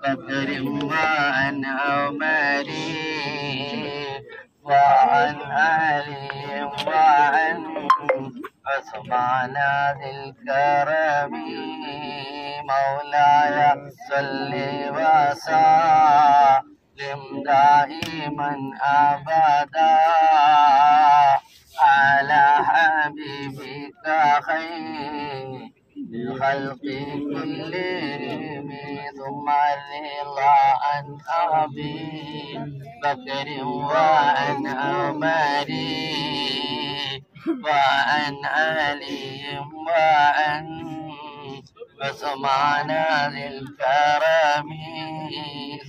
بكر وعن عمر وعن علي وعن عثمان ذي الكرم مولاي صل وسلم دائما أبدا على حبيبك خير الخلق كلهم ثم الرضا عن أبي بكر وعن عمر وعن علي وعن عثمان ذي الكرم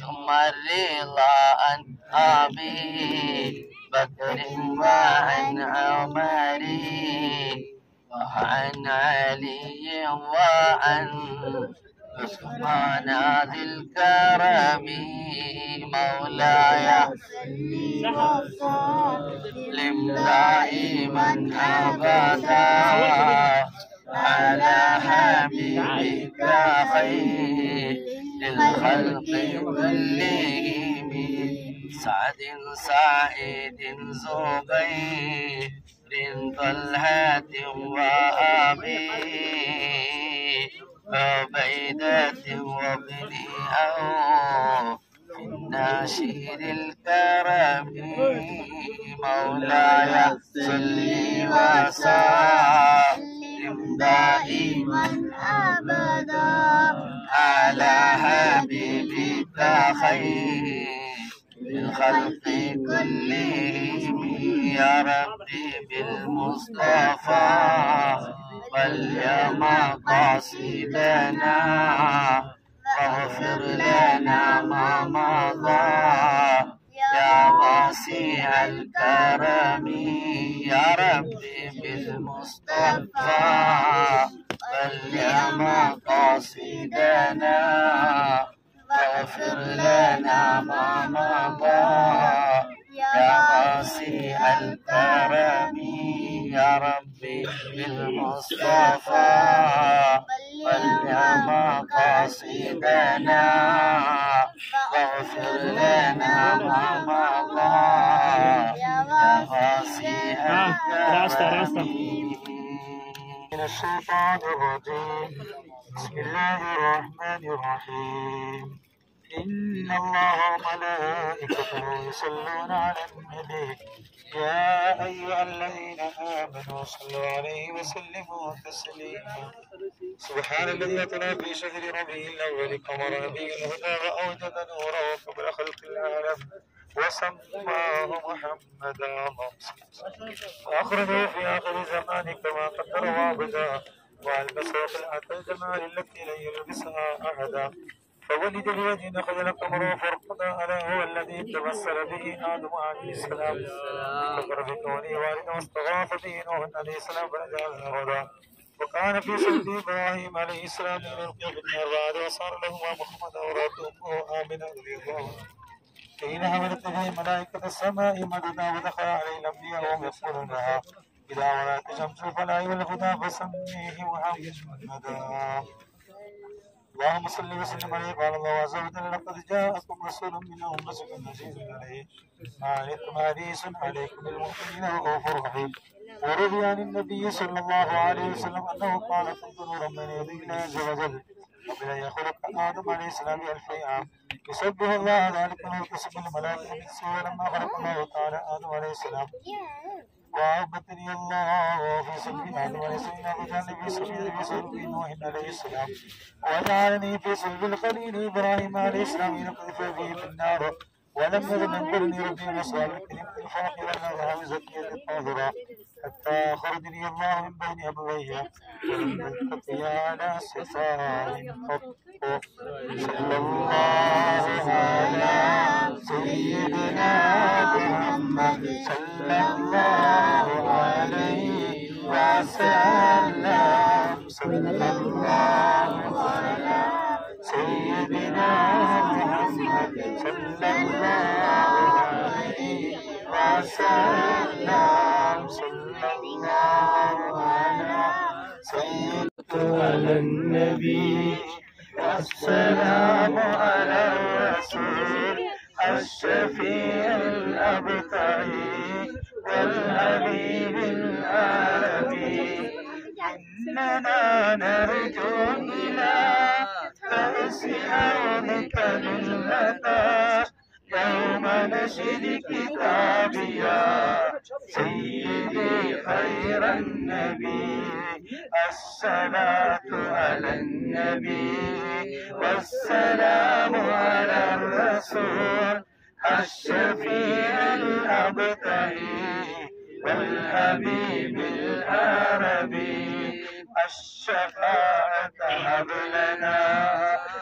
ثم الرضا عن أبي بكر وعن عمر وعن علي وعن عثمان ذي الكرم مولاي سلم دائما أبدا على حبيبك خير الخلق كلهم سعد سعيد زبير طلحة وأبي عبيدة وابن أوف الناشر الكرم مولاي صل وسلم دائما أبدا على حبيبك خير الخلق كلهم يا ربي بالمصطفى واليوم قاصدنا واغفر لنا ما مضى يا واسع الكرم يا ربي بالمصطفى واليوم قاصدنا واغفر لنا ما مضى يا واسع الكرم يا ربي بالمصطفى واليوم قاصدنا واغفر لنا ما مضى يا واسع الكرم من الشيطان الرجيم بسم الله الرحمن الرحيم إن الله وملائكته يصلون على النبي يا أيها الذين آمنوا صلوا عليه وسلموا تسليما سبحان الذي أطلع في شهر ربيع الأول قمر نبي الهدى وأوجد نوره قبل خلق العالم وسماه محمدا وأخرجه في آخر زمان كما قدر وعبدا وألبسه خلعة الجمال التي لن يلبسها أحدا فولد الوجه خجل قمره فرقدا ألا هو الذي تمثل به آدم عليه السلام فكر بكونه والدا واستغاث به نوح عليه السلام فنجعله هدى وكان في صلب إبراهيم عليه السلام من القبل الرعد وصار لهما محمد أوراته أمه آمنة رضي الله عنها حين حملت به ملائكة السماء مددا ودخل عليه الأنبياء وهم يقولون لها إذا ولات شمس الفلاح والهدى فسميه محمدا اللهم صل وسلم عليه قال الله عز وجل لقد جاءكم رسول من أنفسكم عزيز عليه ما عنتم حريص عليكم بالمؤمنين رؤوف رحيم وروي عن النبي صلى الله عليه وسلم أنه قال كنت نورا من يدي الله عز وجل قبل أن يخلق آدم عليه السلام ب1000 عام يسبح الله ذلك ويكسب الملائكة من سوى لما خلق الله تعالى آدم عليه السلام وعبدني الله في صلب آدم عليه السلام وجعلني في صلب نوح عليه السلام وجعلني في صلب الخليل إبراهيم عليه السلام لقذف به في النار ولم يزل ينقلني ربي مصاب الكلمة الفاخرة وهو زكية الطاهرة حتى أخرجني الله من بين أبويه ولم يلتقي على صفاء قط صلى الله على سيدنا محمد صلى الله عليه وسلم صلى الله على سيدنا محمد صلى الله عليه وسلم صلى الله على سيدنا النبي والسلام الشفيع الأبتعي والحبيب العربي إننا نرجو إلى كأس عونك للمدى يوم نشر كتابيا سيدي خير النبي الصلاة على النبي والسلام على الرسول الشفيع الأبتعي والحبيب العربي الشفاعة هب لنا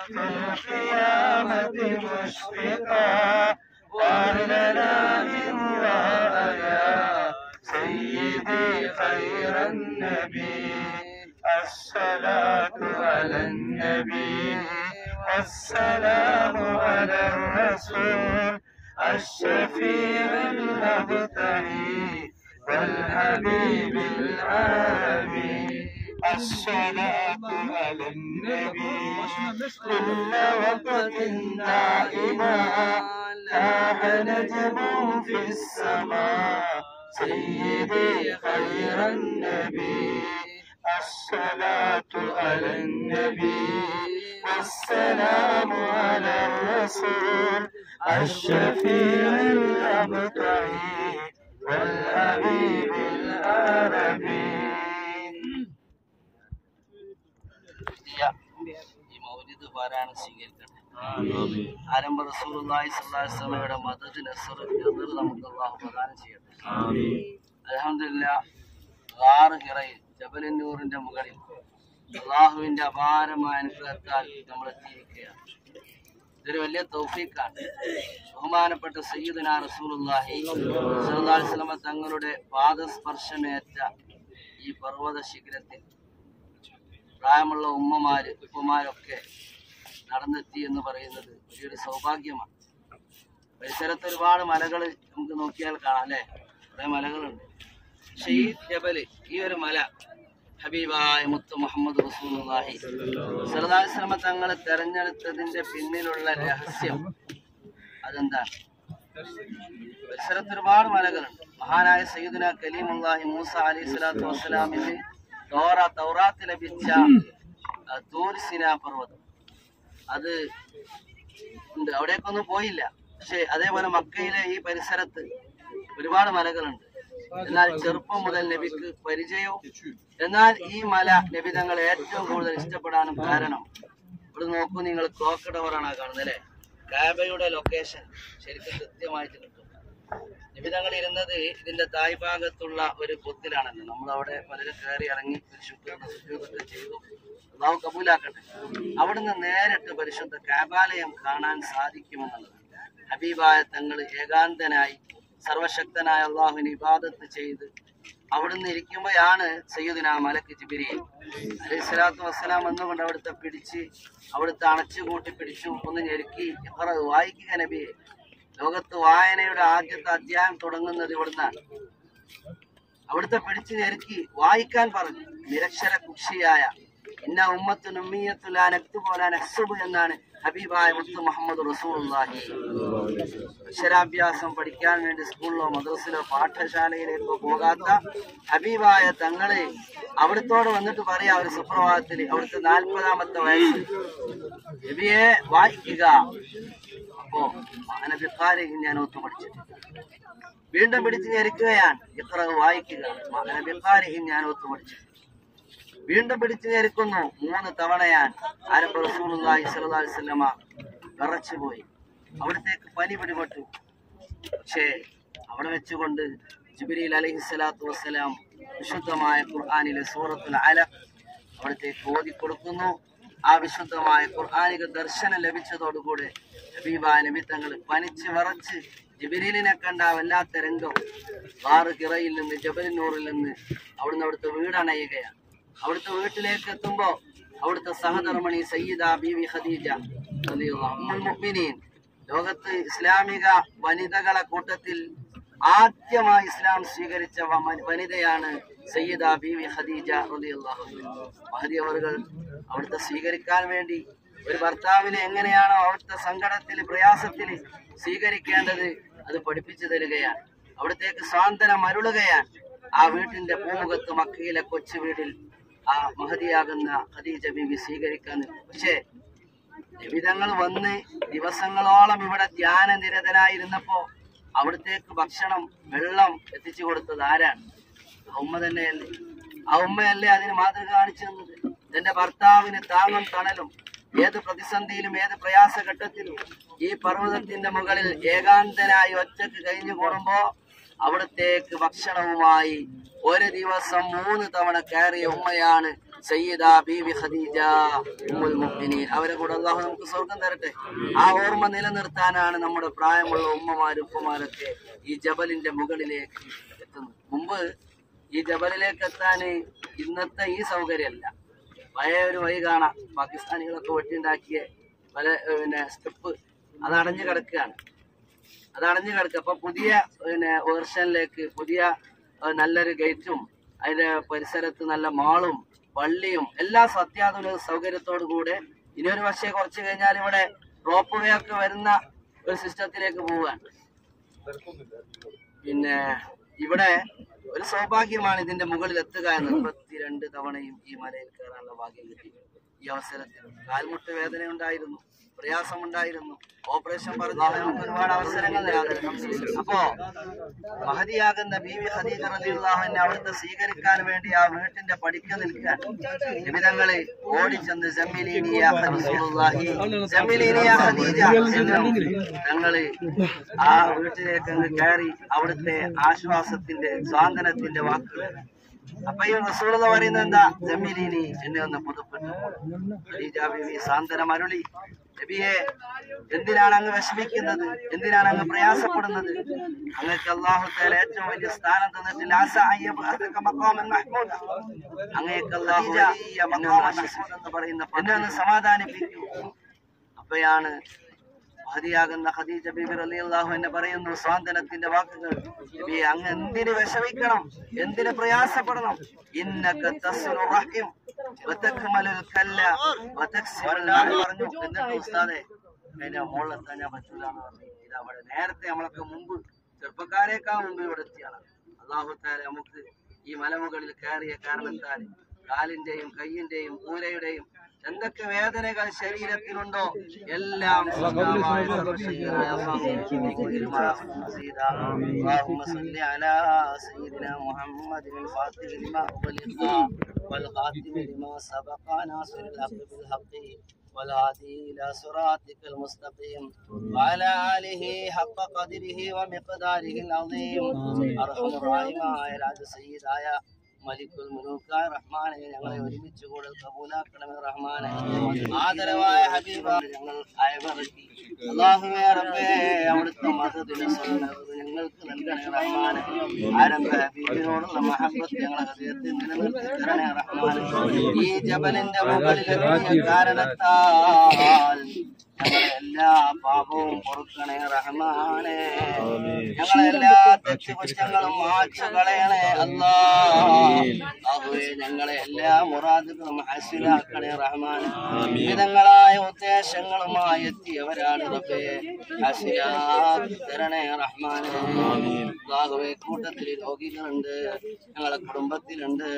في القيامة مشفقا وأهلنا من يا سيدي خير النبي الصلاة على النبي والسلام على الرسول الشفيع الأبتعي والحبيب العربي الصلاة على النبي كل وقت دائما لاح نجم في السماء سيدي خير النبي الصلاة على النبي والسلام على الرسول الشفيع الأبتعي والحبيب العربي. ഈ മൗലിദ് പാരായണം സ്വീകരിക്കട്ടെ. ആരംഭ റസൂലുള്ളാഹി സ്വല്ലല്ലാഹു അലൈഹി വസല്ലമയുടെ മദദ് നസ്ർ എതിർ നമുക്ക് അല്ലാഹു പ്രദാനം ചെയ്യട്ടെ. അൽഹംദുലില്ലാഹ് ഗാർ ഹിറയിൽ ജബലുന്നൂറിന്റെ മുകളിൽ അല്ലാഹുവിന്റെ അപാരമായ അനുഗ്രഹത്താൽ നമ്മൾ എത്തിയിരിക്കുകയാണ്. ഇതൊരു വലിയ തൗഫീഖാണ്. ബഹുമാനപ്പെട്ട സയ്യിദുനാ റസൂലുള്ളാഹി സ്വല്ലല്ലാഹു അലൈഹി വസല്ലമ തങ്ങളുടെ പാദസ്പർശമേറ്റ ഈ പർവ്വത ശിഖരത്തിൽ പ്രായമുള്ള ഉപ്പമാരൊക്കെ നടന്നെത്തി എന്ന് പറയുന്നത് വലിയൊരു സൗഭാഗ്യമാണ്. പരിസരത്ത് ഒരുപാട് മലകൾ നമുക്ക് നോക്കിയാൽ കാണാം അല്ലേ, കുറെ മലകളുണ്ട്. പക്ഷെ ഈ ജബല്, ഈ ഒരു മല ഹബീബായ മുത്ത് മുഹമ്മദ് റസൂലുള്ളാഹി സ്വല്ലല്ലാഹു അലൈഹി വസല്ലമ തങ്ങളെ തെരഞ്ഞെടുത്തതിന്റെ പിന്നിലുള്ള രഹസ്യം അതെന്താണ്? പരിസരത്ത് ഒരുപാട് മലകളുണ്ട്. മഹാനായ സയ്യിദുനാ കലീമുല്ലാഹി മൂസ അലൈഹി സ്വലാത്തു വസ്സലാമിന് തൗറാത്ത് ലഭിച്ച തൂർ സിനാ പർവ്വതം അത് ഉണ്ട്. അവിടേക്കൊന്നും പോയില്ല. പക്ഷെ അതേപോലെ മക്കയിലെ ഈ പരിസരത്ത് ഒരുപാട് മലകളുണ്ട്. എന്നാൽ ചെറുപ്പം മുതൽ നബിക്ക് പരിചയവും, എന്നാൽ ഈ മല നബി തങ്ങൾ ഏറ്റവും കൂടുതൽ ഇഷ്ടപ്പെടാനും കാരണം, ഇവിടെ നോക്കൂ നിങ്ങൾ, ക്ലോക്ക് ടവറാണ് കാണുന്നത് അല്ലെ. കാബയുടെ ലൊക്കേഷൻ ശരിക്കും കൃത്യമായിട്ട് കിട്ടും. നബി തങ്ങൾ ഇരുന്നത് ഇതിന്റെ തായ് ഭാഗത്തുള്ള ഒരു പൊത്തിലാണല്ലോ. നമ്മളവിടെ പലരും കയറി ഇറങ്ങി പരിശുദ്ധ ചെയ്തു. അള്ളാഹു കബൂലാക്കട്ടെ. അവിടുന്ന് നേരിട്ട് പരിശുദ്ധ കാബാലയം കാണാൻ സാധിക്കുമെന്നുള്ളത് ഹബീബായ തങ്ങൾ ഏകാന്തനായി സർവശക്തനായ അള്ളാഹുവിന് ഇബാദത്ത് ചെയ്ത് അവിടുന്ന് ഇരിക്കുമ്പോഴാണ് സയ്യിദുനാ മലക്ക് ജിബ്രീൽ അലൈഹി സ്വലാത്തു വസ്സലാം വന്നുകൊണ്ട് അവിടുത്തെ പിടിച്ച് അവിടുത്തെ അണച്ചു കൂട്ടി പിടിച്ചു, ഒന്ന് ഞെരുക്കി, വായിക്കുക നബിയെ. ലോകത്ത് വായനയുടെ ആദ്യത്തെ അധ്യായം തുടങ്ങുന്നത് ഇവിടുന്നാണ്. അവിടുത്തെ പിടിച്ചു ഞെരുക്കി വായിക്കാൻ പറഞ്ഞു. നിരക്ഷര കുക്ഷിയായ ഇന്ന ഉമ്മത്തുൻ ഉമ്മിയ്യത്തുൻ ലാ നക്തുബു വലാ നഹ്സുബു എന്നാണ് ഹബീബായ മുത്ത് മുഹമ്മദ് റസൂലുള്ളാഹി. അക്ഷരാഭ്യാസം പഠിക്കാൻ വേണ്ടി സ്കൂളിലോ മദ്രസിലോ പാഠശാലയിലേക്കോ പോകാത്ത ഹബീബായ തങ്ങള് അവിടുത്തോട് വന്നിട്ട് പറയാ ഒരു സുപ്രഭാതത്തിൽ, അവിടുത്തെ 40-ാമത്തെ വയസ്സ്, നബിയെ വായിക്കുക. അപ്പോ മാനബിക്കാരെ ഞാൻ ഒത്തു പഠിച്ചിട്ട് വീണ്ടും പിടിച്ച് ഞെരുക്കുകയാണ്. ഇത്ര വായിക്കുക. മാനബിക്കാരെ ഞാൻ ഒത്തു പഠിച്ചു. വീണ്ടും പിടിച്ചു ഞെരുക്കുന്നു. 3 തവണയാണ്. ആരംഭ റസൂലുള്ളാഹി സ്വല്ലല്ലാഹു അലൈഹി വസല്ലമ വിറച്ചുപോയി. അവിടത്തേക്ക് പനി പിടിപെട്ടു. പക്ഷേ അവിടെ വെച്ചുകൊണ്ട് ജിബ്രീൽ അലൈഹിസ്സലാത്തു വസ്സലാം വിശുദ്ധമായ ഖുർആനിലെ സൂറത്തുൽ അലഖ് അവിടത്തേക്ക് ഓതിക്കൊടുക്കുന്നു. ആ വിശുദ്ധമായ ഖുർആനിക ദർശനം ലഭിച്ചതോടുകൂടെ ഹബീബായ നബി തങ്ങൾ പനിച്ച് വിറച്ച് ജിബ്രീലിനെ കണ്ട വല്ലാത്ത രംഗം ഗാർ ഹിറയിൽ നിന്ന് ജബലുന്നൂറിൽ നിന്ന് അവിടുത്തെ വീടണയുകയാണ്. അവിടുത്തെ വീട്ടിലേക്ക് എത്തുമ്പോ അവിടുത്തെ സഹധർമ്മിണി സയ്യിദ ബീവി ഖദീജ ഉമ്മുൽ മുഅ്മിനീൻ, ലോകത്ത് ഇസ്ലാമിക വനിതകളെ കൂട്ടത്തിൽ ആദ്യമായി ഇസ്ലാം സ്വീകരിച്ച വനിതയാണ് സയ്യിദ ബീവി ഖദീജ റളിയല്ലാഹു അൻഹ. മഹദി അവറുകൾ അവിടുത്തെ സ്വീകരിക്കാൻ വേണ്ടി ഒരു ഭർത്താവിനെ എങ്ങനെയാണോ അവിടുത്തെ സങ്കടത്തിൽ പ്രയാസത്തിൽ സ്വീകരിക്കേണ്ടത് അത് പഠിപ്പിച്ചു തരികയാണ്. അവിടത്തേക്ക് സ്വാന്തനം അരുളുകയാണ്. ആ വീട്ടിന്റെ പൂമുഖത്ത് മക്കയിലെ കൊച്ചു വീട്ടിൽ ആ മഹതിയാകുന്ന ഖദീജ ബീവി സ്വീകരിക്കാൻ. പക്ഷേ നിമിതങ്ങൾ വന്ന് ദിവസങ്ങളോളം ഇവിടെ ധ്യാനനിരതനായിരുന്നപ്പോ അവിടത്തേക്ക് ഭക്ഷണം വെള്ളം എത്തിച്ചു കൊടുത്തത് ആരാണ്? ആ ഉമ്മ തന്നെയല്ലേ. ആ ഉമ്മയല്ലേ അതിന് മാതൃക കാണിച്ചു തന്നത്. എന്റെ ഭർത്താവിന് താങ്ങും തണലും ഏത് പ്രതിസന്ധിയിലും ഏത് പ്രയാസഘട്ടത്തിലും ഈ പർവ്വതത്തിന്റെ മുകളിൽ ഏകാന്തനായി ഒറ്റക്ക് കഴിഞ്ഞു കൂടുമ്പോ അവിടത്തേക്ക് ഭക്ഷണവുമായി ഒരു ദിവസം 3 തവണ കയറിയ ഉമ്മയാണ് സയ്യിദ ബീവി ഖദീജ ഉമ്മുൽ മുഅ്മിനീൻ. അവരെ കൂടെ അല്ലാഹു നമുക്ക് സ്വർഗം തരട്ടെ. ആ ഓർമ്മ നിലനിർത്താനാണ് നമ്മുടെ പ്രായമുള്ള ഉമ്മമാരും ഉപ്പമാരൊക്കെ ഈ ജബലിന്റെ മുകളിലേക്ക് എത്തുന്നത്. മുമ്പ് ഈ ജബലിലേക്ക് എത്താൻ ഇന്നത്തെ ഈ സൗകര്യമല്ല. പഴയ ഒരു വഴി കാണാം, പാകിസ്ഥാനികളൊക്കെ വെട്ടിയുണ്ടാക്കിയ പല സ്റ്റെപ്പ് അത് അടഞ്ഞു കിടക്കുകയാണ്. അപ്പൊ പുതിയ വേർഷനിലേക്ക് പുതിയ നല്ലൊരു ഗേറ്റും അതിന്റെ പരിസരത്ത് നല്ല മാളും പള്ളിയും എല്ലാ അത്യാധുനിക സൗകര്യത്തോടു കൂടെ ഇനിയൊരു പക്ഷേ കുറച്ച് കഴിഞ്ഞാൽ ഇവിടെ റോപ്പ് വേ ഒക്കെ വരുന്ന ഒരു സിസ്റ്റത്തിലേക്ക് പോവുകയാണ്. പിന്നെ ഇവിടെ ഒരു സൗഭാഗ്യമാണ് ഇതിന്റെ മുകളിൽ എത്തുക എന്ന്. 32 തവണയും ഈ മലയിൽ കയറാനുള്ള ഭാഗ്യം കിട്ടി. ഈ അവസരത്തിൽ കാൽമുട്ട് വേദന ഉണ്ടായിരുന്നു, പ്രയാസമുണ്ടായിരുന്നു, ഓപ്പറേഷൻ പറഞ്ഞു നമുക്ക് ഒരുപാട് അവസരങ്ങൾ. അപ്പോ മഹദിയാകുന്ന ബീവി ഖദീജ റളിയല്ലാഹു അൻഹ അവിടുത്തെ സ്വീകരിക്കാൻ വേണ്ടി ആ വീട്ടിന്റെ പടിക്ക് നിൽക്കാൻ നിമിതങ്ങളെ ഓടിച്ചെന്ന് ഞങ്ങള് ആ വീട്ടിലേക്ക് അങ്ങ് കയറി അവിടുത്തെ ആശ്വാസത്തിന്റെ സ്വാന്തനത്തിന്റെ വാക്കുകൾ. അപ്പൊ ഈ റസൂലുള്ളാഹി പറയുന്നത് എന്താ? ജമീലിനി, എന്നെ ഒന്ന് പുതുപ്പെട്ടു. ഖദീജ ബീവി സാന്ത്വനം അരുളി, നബിയെ എന്തിനാണ് അങ്ങ് വിഷമിക്കുന്നത്? എന്തിനാണ് അങ്ങ് പ്രയാസപ്പെടുന്നത്? അങ്ങക്ക് അല്ലാഹു തആല ഏറ്റവും വലിയ സ്ഥാനം തന്നിട്ടില്ല. അങ്ങേക്ക് അല്ലാഹു വലിയ മഖാം എന്ന് പറയുന്ന എന്നെ ഒന്ന് സമാധാനിപ്പിക്കൂ. അപ്പോഴാണ് മഹദിയാകുന്ന ഖദീജ ബീബി റളിയല്ലാഹു അൻഹ പറയുന്നു സ്വാന്തനത്തിന്റെ വാക്കുകൾ. നബി, അങ്ങ് എന്തിന് വിഷമിക്കണം? എന്തിന് പ്രയാസപ്പെടണം? ഇന്നക തസ്റു റഹിം വതക്മലുൽ കല്ല വതക്സിറുൽ പറഞ്ഞു. എന്നിട്ട് ഉസ്താദേ അതിന്റെ മുകളിലെത്താൻ ഞാൻ പറ്റൂല എന്ന് പറഞ്ഞു. ഇത് അവിടെ നേരത്തെ നമ്മളൊക്കെ മുമ്പ് ചെറുപ്പക്കാരേക്കാൾ മുമ്പ് ഇവിടെ എത്തിയാണ്. അല്ലാഹു തആല നമുക്ക് ഈ മലമുകളിൽ കയറിയ കാരണത്താൽ കാലിന്റെയും കയ്യിന്റെയും മൂലയുടെയും എന്തൊക്കെ വേദനകൾ ശരീരത്തിലുണ്ടോ എല്ലാം والهادي إلى صراطك المستقيم وعلى آله حق قدره ومقداره العظيم أرحم الراحمين راج سيداയ മലിക്കുൽ മുലൂക്കായ റഹ്മാനെ ഞങ്ങളെ ഒരുമിച്ച് കൂടെ കബൂലാക്കണമേ റഹ്മാനെ. ആദരവായ ഹബീബാണ് ഞങ്ങൾ അയവിറക്കി. അല്ലാഹുവേ റബ്ബേ അവിടുത്തെ മദദിനെ ഞങ്ങൾക്ക് നൽകണേ റഹ്മാനെ. ആരംഭ ഹബീബിനോടുള്ള മഹബത്ത് ഞങ്ങളെ ഹൃദയത്തിൽ നിലനിർത്തി തരണേ റഹ്മാനെ. ഈ ജബലിന്റെ മുകളിലെത്തിയ കാരണത്താൽ ഞങ്ങളെ എല്ലാ പാപവും പൊറുക്കണേ റഹ്മാനെ. ഞങ്ങളെല്ലാ തെറ്റുകുറ്റങ്ങളും മായ്ച്ചു കളയണേ അല്ലാഹുവേ. ഞങ്ങളെ എല്ലാ മുറാദുകളും ഹാസിലാക്കണേ റഹ്മാനെ. വിധങ്ങളായ ഉദ്ദേശങ്ങളുമായി എത്തിയവരാണ് റബ്ബേ, ഹാസിലാക്കി തരണേ റഹ്മാനെ. അല്ലാഹുവേ, കൂട്ടത്തിൽ രോഗികളുണ്ട്, ഞങ്ങളെ കുടുംബത്തിലുണ്ട്,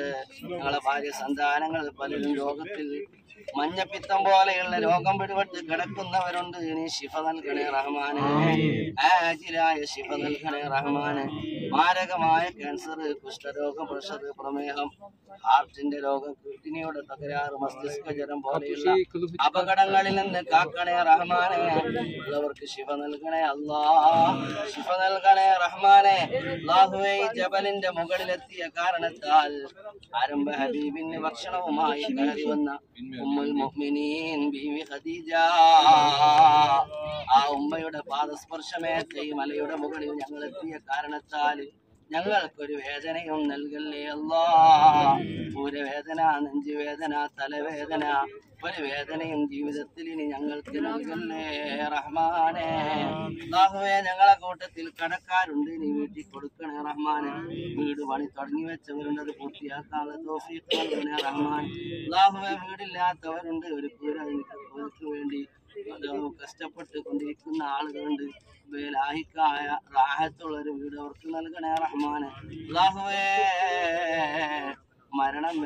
ഞങ്ങളെ ഭാര്യ സന്താനങ്ങൾ പലരും രോഗത്തിൽ മഞ്ഞപ്പിത്തം പോലെയുള്ള രോഗം പിടിപെട്ട് കിടക്കുന്നവരുണ്ട്. ഇനി ശിഫ നൽകണേ റഹ്മാനെ. ആജിലായ ശിഫ നൽകണേ റഹ്മാനെ. മാരകമായ ക്യാൻസർ, കുഷ്ഠരോഗം, പ്രഷർ, പ്രമേഹം, ഹാർട്ടിന്റെ രോഗം, കിഡ്നിയുടെ തകരാറ്, മസ്തിഷ്ക ജ്വരം പോലെയുള്ള അപകടങ്ങളിൽ നിന്ന് കാക്കണേ റഹ്മാനെ. ഉള്ളവർക്ക് ശിഫ നൽകണേ അല്ലാ, ശിഫ നൽകണേ റഹ്മാനെ. അല്ലാഹുവേ, ജബലിന്റെ മുകളിലെത്തിയ കാരണത്താൽ ആരംഭ ഹബീബിന് ഭക്ഷണവുമായി കയറി വന്ന ഉമ്മുൽ മുഅ്മിനീൻ ബീവി ഖദീജ, ആ ഉമ്മയുടെ പാദസ്പർശമേറ്റ ഈ മലയുടെ മുകളിൽ ഞങ്ങൾ എത്തിയ കാരണത്താൽ ഞങ്ങൾക്കൊരു വേദനയും നൽകല്ലേ അല്ലാ. ഊരവേദന, നെഞ്ചുവേദന, തലവേദന, ഒരു വേദനയും ജീവിതത്തിൽ ഇനി ഞങ്ങൾക്ക് നൽകല്ലേ റഹ്മാനെ. അല്ലാഹുവേ, ഞങ്ങളെ കൂട്ടത്തിൽ കടക്കാരുണ്ട്, നീ വീട്ടിൽ കൊടുക്കണേ റഹ്മാനെ. വീട് പണി തുടങ്ങി വെച്ചവരുണ്ട്, അത് പൂർത്തിയാക്കാനുള്ള തൗഫീഖ് നൽകണേ റഹ്മാൻ. അല്ലാഹുവേ, വീടില്ലാത്തവരുണ്ട്, ഒരു അവർക്ക് വേണ്ടി അത് കഷ്ടപ്പെട്ട് കൊണ്ടിരിക്കുന്ന ആളുകളുണ്ട്. ലാഹിക്കായ റാഹത്തുള്ള ഒരു വീട് അവർക്ക് നൽകണേ റഹ്മാനെ. അല്ലാഹുവേ, മരണം